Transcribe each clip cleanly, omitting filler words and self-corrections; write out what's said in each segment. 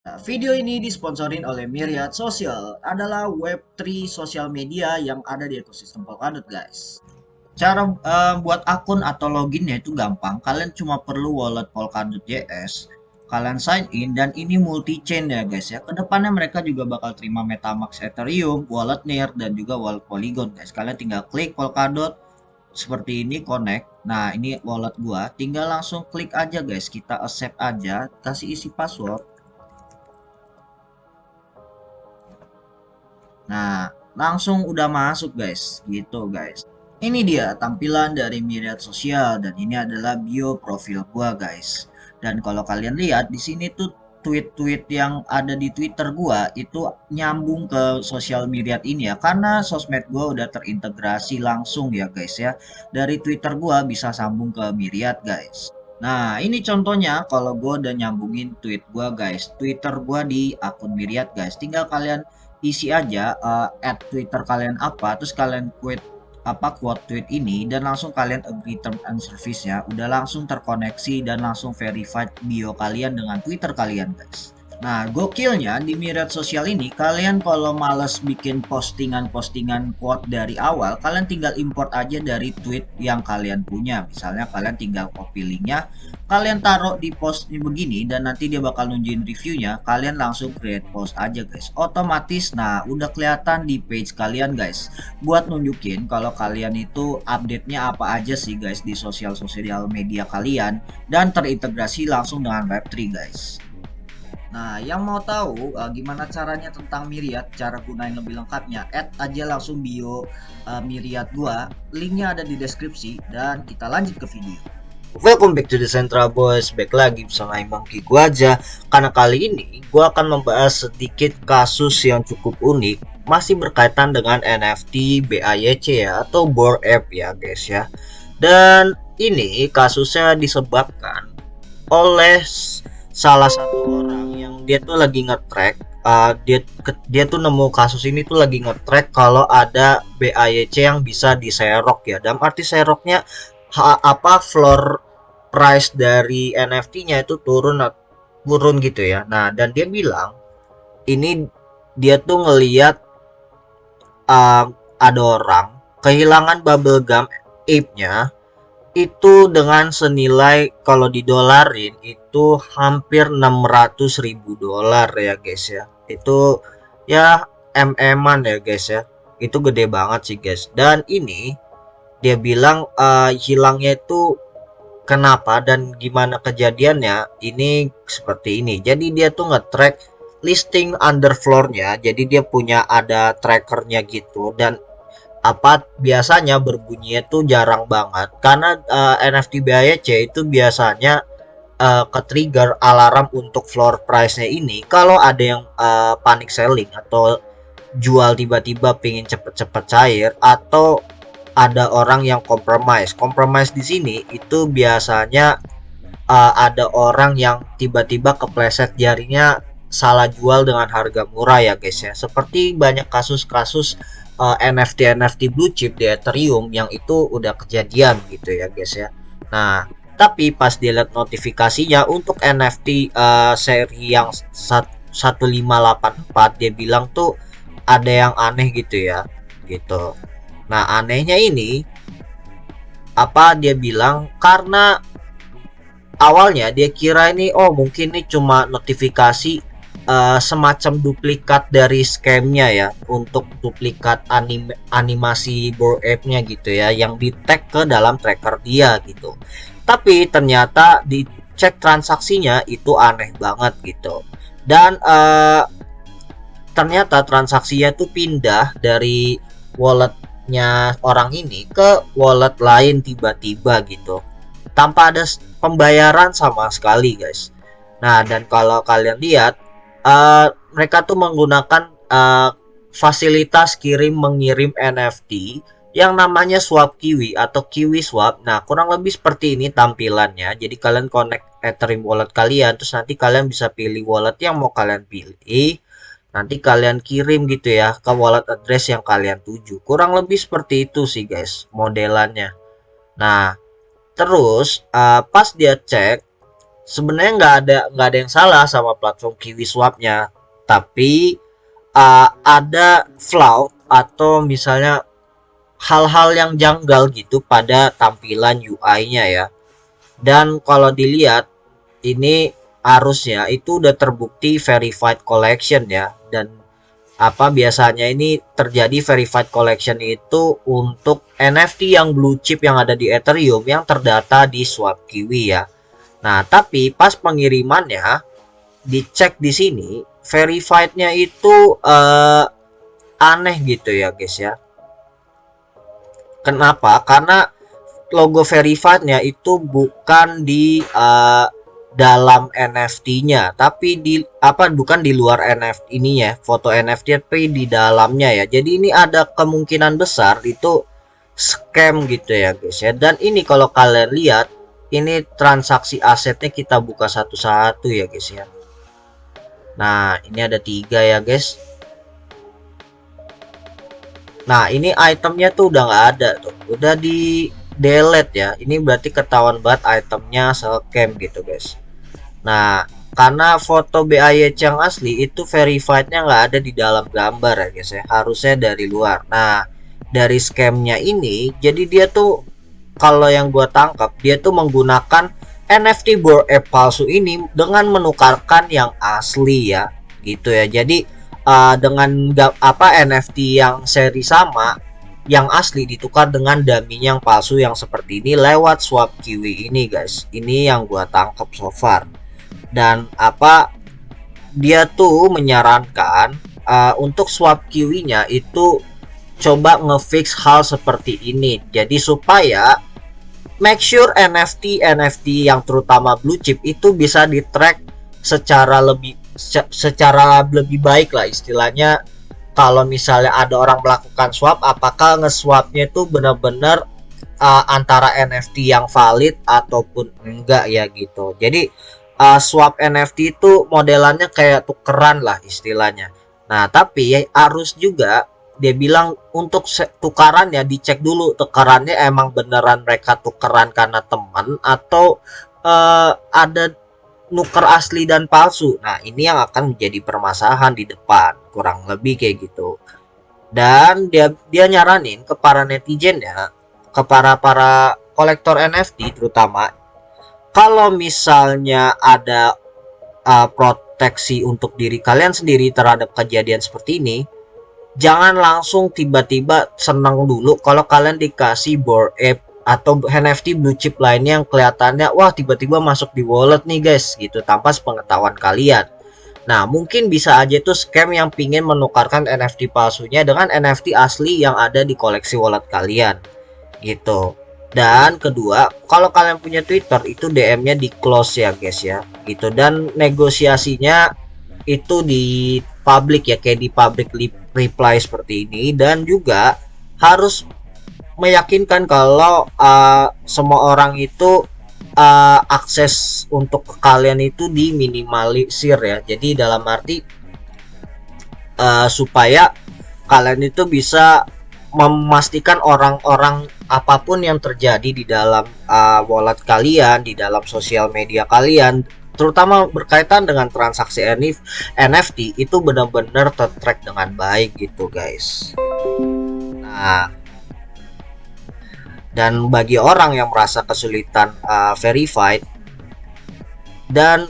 Nah, video ini disponsorin oleh Myriad Social, adalah Web3 sosial media yang ada di ekosistem Polkadot, guys. Cara buat akun atau loginnya itu gampang. Kalian cuma perlu wallet Polkadot JS. Kalian sign in dan ini multi chain ya guys ya. Kedepannya mereka juga bakal terima MetaMask Ethereum, wallet NEAR dan juga wallet Polygon guys. Kalian tinggal klik Polkadot seperti ini connect. Nah, ini wallet gua. Tinggal langsung klik aja guys. Kita accept aja, kasih isi password. Nah, langsung udah masuk guys, gitu guys. Ini dia tampilan dari Myriad Sosial dan ini adalah bio profil gua guys. Dan kalau kalian lihat di sini tuh tweet-tweet yang ada di Twitter gua itu nyambung ke sosial Myriad ini ya karena sosmed gua udah terintegrasi langsung ya guys ya. Dari Twitter gua bisa sambung ke Myriad guys. Nah, ini contohnya kalau gue udah nyambungin tweet gue guys. Twitter gue di akun Myriad guys. Tinggal kalian isi aja at Twitter kalian apa, terus kalian quote tweet ini dan langsung kalian agree term and service ya. Udah langsung terkoneksi dan langsung verified bio kalian dengan Twitter kalian guys. Nah, gokilnya di Myriad Sosial ini, kalian kalau males bikin postingan-postingan quote dari awal, kalian tinggal import aja dari tweet yang kalian punya. Misalnya kalian tinggal copy linknya, kalian taruh di post ini begini, dan nanti dia bakal nunjukin reviewnya, kalian langsung create post aja guys. Otomatis, nah udah kelihatan di page kalian guys. Buat nunjukin kalau kalian itu update-nya apa aja sih guys di sosial-sosial media kalian, dan terintegrasi langsung dengan Web3 guys. Nah, yang mau tahu gimana caranya tentang Myriad, cara gunain lebih lengkapnya, add aja langsung bio Myriad gua. Linknya ada di deskripsi dan kita lanjut ke video. Welcome back to the Central Boys. Back lagi bersama Imam Ki gua aja. Karena kali ini gua akan membahas sedikit kasus yang cukup unik, masih berkaitan dengan NFT BAYC ya, atau Bored Ape ya guys ya. Dan ini kasusnya disebabkan oleh salah satu orang yang dia tuh lagi nge-track, dia tuh nemu kasus ini tuh lagi nge-track kalau ada BAYC yang bisa diserok ya. Dalam arti seroknya floor price dari NFT-nya itu turun gitu ya. Nah, dan dia bilang ini dia tuh ngeliat ada orang kehilangan bubblegum ape-nya itu dengan senilai kalau didolarin itu hampir 600.000 dolar ya guys ya. Itu ya MM-an ya guys ya. Itu gede banget sih guys. Dan ini dia bilang hilangnya itu kenapa dan gimana kejadiannya ini seperti ini. Jadi dia tuh nge-track listing underfloor-nya. Jadi dia punya ada trackernya gitu dan biasanya berbunyi itu jarang banget karena NFT BAYC itu biasanya ke-trigger alarm untuk floor price-nya ini kalau ada yang panic selling atau jual tiba-tiba pengen cepet-cepet cair atau ada orang yang compromise di sini itu biasanya ada orang yang tiba-tiba kepleset jarinya salah jual dengan harga murah ya guys ya, seperti banyak kasus-kasus NFT blue chip di Ethereum yang itu udah kejadian gitu ya guys ya. Nah, tapi pas dilihat notifikasinya untuk NFT seri yang 1584 dia bilang tuh ada yang aneh gitu ya gitu. Nah, anehnya ini dia bilang karena awalnya dia kira ini mungkin ini cuma notifikasi semacam duplikat dari scamnya ya, untuk duplikat animasi Bored Ape-nya gitu ya yang di tag ke dalam tracker dia gitu. Tapi ternyata dicek transaksinya itu aneh banget gitu. Dan ternyata transaksinya tuh pindah dari walletnya orang ini ke wallet lain tiba-tiba gitu tanpa ada pembayaran sama sekali guys. Nah, dan kalau kalian lihat mereka tuh menggunakan fasilitas kirim mengirim NFT yang namanya Swap Kiwi atau Kiwi Swap. Nah, kurang lebih seperti ini tampilannya. Jadi kalian connect Ethereum wallet kalian, terus nanti kalian bisa pilih wallet yang mau kalian pilih. Nanti kalian kirim gitu ya ke wallet address yang kalian tuju. Kurang lebih seperti itu sih guys modelannya. Nah, terus pas dia cek sebenarnya nggak ada yang salah sama platform KiwiSwap-nya, tapi ada flaw atau misalnya hal-hal yang janggal gitu pada tampilan UI-nya ya. Dan kalau dilihat ini harusnya itu udah terbukti verified collection ya. Dan biasanya ini terjadi verified collection itu untuk NFT yang blue chip yang ada di Ethereum yang terdata di SwapKiwi ya. Nah, tapi pas pengirimannya dicek di sini verified-nya itu aneh gitu ya guys ya. Kenapa? Karena logo verified-nya itu bukan di dalam NFT-nya, tapi bukan di luar NFT ininya, foto NFT tapi di dalamnya ya. Jadi ini ada kemungkinan besar itu scam gitu ya guys ya. Dan ini kalau kalian lihat, ini transaksi asetnya kita buka satu-satu ya guys ya. Nah, ini ada 3 ya guys. Nah, ini itemnya tuh udah nggak ada tuh, udah di delete ya. Ini berarti ketahuan banget itemnya scam gitu guys. Nah, karena foto BAYC yang asli itu verified-nya nggak ada di dalam gambar ya guys ya, harusnya dari luar. Nah, dari scamnya ini, jadi dia tuh kalau yang gua tangkap, dia tuh menggunakan NFT Bored Ape palsu ini dengan menukarkan yang asli ya, gitu ya. Jadi dengan NFT yang seri sama yang asli ditukar dengan dummy yang palsu yang seperti ini lewat SwapKiwi ini guys. Ini yang gua tangkap so far. Dan dia tuh menyarankan untuk SwapKiwi-nya itu coba ngefix hal seperti ini. Jadi supaya make sure NFT yang terutama blue chip itu bisa di track secara lebih baik lah istilahnya. Kalau misalnya ada orang melakukan swap, apakah nge-swapnya itu benar-benar antara NFT yang valid ataupun enggak ya gitu. Jadi swap NFT itu modelannya kayak tukeran lah istilahnya. Nah, tapi ya, harus juga dia bilang untuk tukarannya dicek dulu tukarannya emang beneran mereka tukeran karena teman atau ada nuker asli dan palsu. Nah, ini yang akan menjadi permasalahan di depan, kurang lebih kayak gitu. Dan dia nyaranin ke para netizen ya, ke para kolektor NFT terutama, kalau misalnya ada proteksi untuk diri kalian sendiri terhadap kejadian seperti ini, jangan langsung tiba-tiba senang dulu kalau kalian dikasih Bored Ape atau NFT blue chip lainnya yang kelihatannya wah tiba-tiba masuk di wallet nih guys gitu tanpa sepengetahuan kalian. Nah, mungkin bisa aja itu scam yang pingin menukarkan NFT palsunya dengan NFT asli yang ada di koleksi wallet kalian gitu. Dan kedua, kalau kalian punya Twitter itu DM-nya di close ya guys ya gitu. Dan negosiasinya itu di public ya, kayak di public reply seperti ini. Dan juga harus meyakinkan kalau semua orang itu akses untuk ke kalian itu diminimalisir ya. Jadi dalam arti supaya kalian itu bisa memastikan orang-orang apapun yang terjadi di dalam wallet kalian, di dalam sosial media kalian, terutama berkaitan dengan transaksi NFT itu benar-benar tertrack dengan baik gitu guys. Nah, dan bagi orang yang merasa kesulitan verified, dan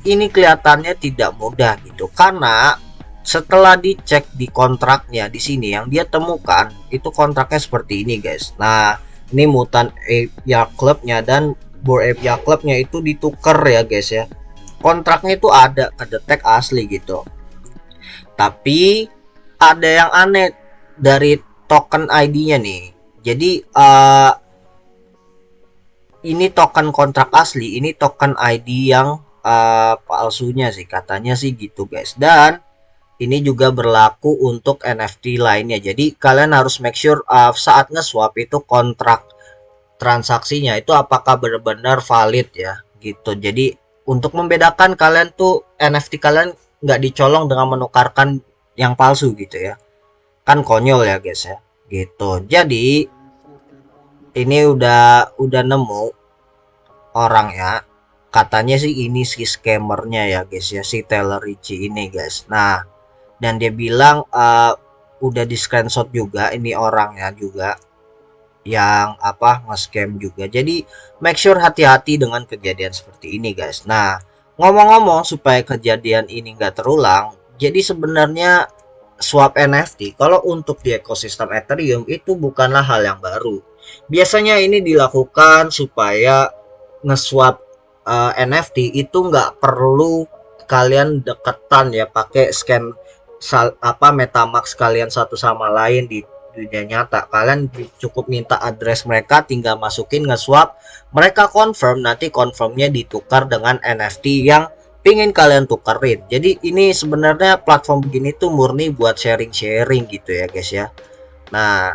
ini kelihatannya tidak mudah gitu, karena setelah dicek di kontraknya di sini yang dia temukan itu kontraknya seperti ini guys. Nah, ini Mutant Ape Yacht Club-nya dan Bored Ape Yacht Club-nya itu ditukar ya guys ya. Kontraknya itu ada kedetek asli gitu. Tapi ada yang aneh dari token ID-nya nih. Jadi ini token kontrak asli, ini token ID yang palsunya sih katanya sih gitu guys. Dan ini juga berlaku untuk NFT lainnya. Jadi kalian harus make sure saat nge-swap itu kontrak transaksinya itu apakah benar-benar valid ya gitu. Jadi untuk membedakan kalian tuh NFT kalian nggak dicolong dengan menukarkan yang palsu gitu ya. Kan konyol ya guys ya gitu. Jadi ini udah nemu orang ya, katanya sih ini si scammernya ya guys ya, si Taylor Ritchie ini guys. Nah, dan dia bilang udah di screenshot juga ini orangnya juga yang nge-scam juga. Jadi make sure hati-hati dengan kejadian seperti ini guys. Nah, ngomong-ngomong supaya kejadian ini nggak terulang, jadi sebenarnya swap NFT kalau untuk di ekosistem Ethereum itu bukanlah hal yang baru. Biasanya ini dilakukan supaya nge-swap NFT itu nggak perlu kalian deketan ya pakai scan MetaMask kalian satu sama lain di dunia nyata. Kalian cukup minta address mereka, tinggal masukin nge-swap, mereka confirm, nanti confirmnya ditukar dengan NFT yang pingin kalian tukerin. Jadi ini sebenarnya platform begini tuh murni buat sharing-sharing gitu ya guys ya. Nah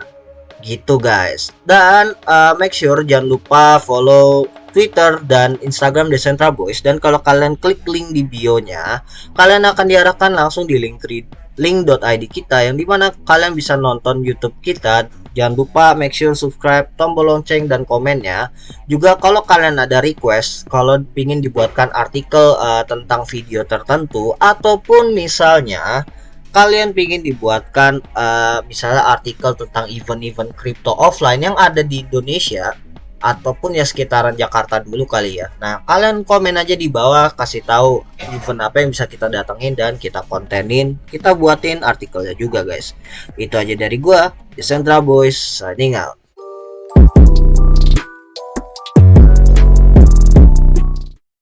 gitu guys, dan make sure jangan lupa follow Twitter dan Instagram Decentraboys, dan kalau kalian klik link di bio-nya, kalian akan diarahkan langsung di link.id kita, yang dimana kalian bisa nonton YouTube kita. Jangan lupa make sure subscribe, tombol lonceng, dan komennya. Juga kalau kalian ada request, kalau ingin dibuatkan artikel tentang video tertentu, ataupun misalnya kalian ingin dibuatkan misalnya artikel tentang event-event crypto offline yang ada di Indonesia ataupun ya sekitaran Jakarta dulu kali ya. Nah, kalian komen aja di bawah, kasih tahu event apa yang bisa kita datengin dan kita kontenin, kita buatin artikelnya juga guys. Itu aja dari gua, Decentraboys, signing out.